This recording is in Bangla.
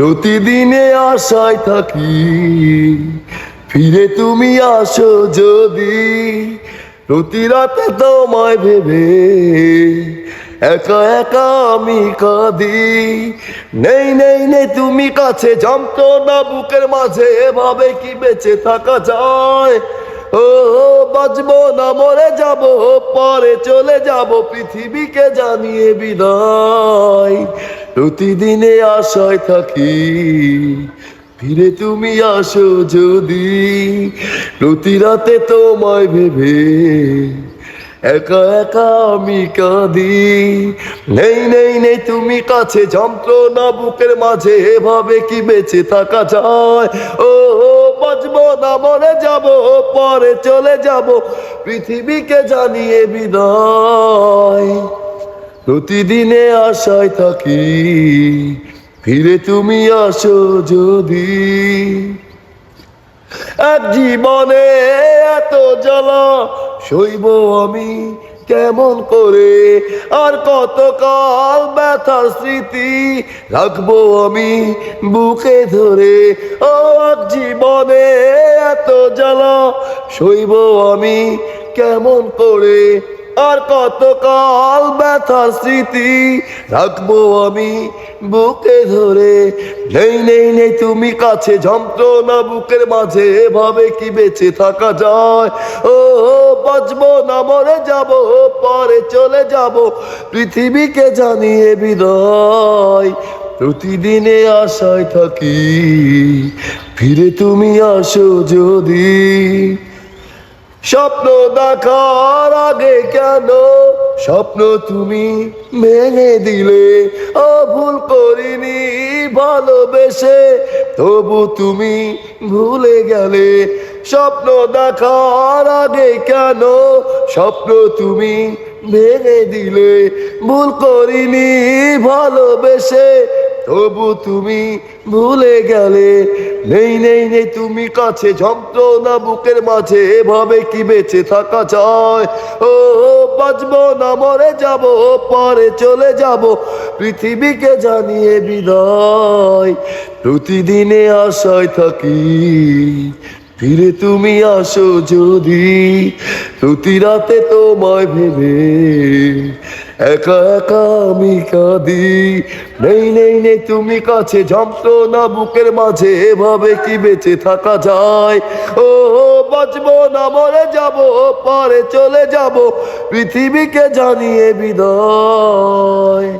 প্রতিদিনে আশায় থাকি ফিরে তুমি আসো যদি। প্রতি রাতে তোমায় ভেবে একা একা আমি কাঁদি। নেই নেই নেই তুমি কাছে, যন্ত্রণা বুকের মাঝে, এভাবে কি বেঁচে থাকা যায়? ও বাঁচবো না মরে যাব, পরে চলে যাব পৃথিবীকে জানিয়ে বিদায়। প্রতিদিনে আশায় থাকি ফিরে তুমি আসো যদি। প্রতি রাতে তোমায় ভেবে একা একা আমি কাঁদি। নেই নেই নেই তুমি কাছে, যন্ত্রণা বুকের মাঝে, এভাবে কি বেঁচে থাকা যায়? ও বাঁচবো না মরে যাব, পরে চলে যাব পৃথিবীকে জানিয়ে বিদায়। প্রতিদিনে আশায় থাকি ফিরে তুমি আসো যদি। এক জীবনে এত জ্বালা সইব আমি কেমন করে? আর কতকাল ব্যথার স্মৃতি রাখবো আমি বুকে ধরে? ও এক জীবনে এত জ্বালা সইব আমি কেমন করে? আর কতকাল ব্যথার স্মৃতি রাখবো আমি বুকে ধরে? নেই নেই নেই তুমি কাছে, যন্ত্রণা বুকের মাঝে, এভাবে কি বেঁচে থাকা যায়? ও বাঁচবো না মরে যাব, পরে চলে যাব পৃথিবীকে জানিয়ে বিদায়। প্রতিদিনে আশায় থাকি ফিরে তুমি আসো যদি। স্বপ্ন দেখার আগে কেন স্বপ্ন তুমি ভেঙে দিলে? ও ভুল করিনি ভালোবেসে, তবু তুমি ভুলে গেলে। স্বপ্ন দেখার আগে কেন স্বপ্ন তুমি ভেঙে দিলে? ভুল করিনি ভালোবেসে, তবু তুমি ভুলে গেলে। নেই নেই নেই তুমি কাছে, যন্ত্রণা বুকের মাঝে, এভাবে কি বেঁচে থাকা যায়? ও বাঁচবো না মরে যাব, পরে চলে যাব পৃথিবীকে জানিয়ে বিদায়। প্রতিদিনে আশায় থাকি ফিরে তুমি আসো যদি। প্রতি রাতে তোমায় ভেবে একা একা আমি কাঁদি। নেই নেই নেই তুমি কাছে, যন্ত্রণা বুকের মাঝে, এভাবে কি বেঁচে থাকা যায়? ও বাঁচবো না মরে যাব, পরে চলে যাব পৃথিবীকে জানিয়ে বিদায়।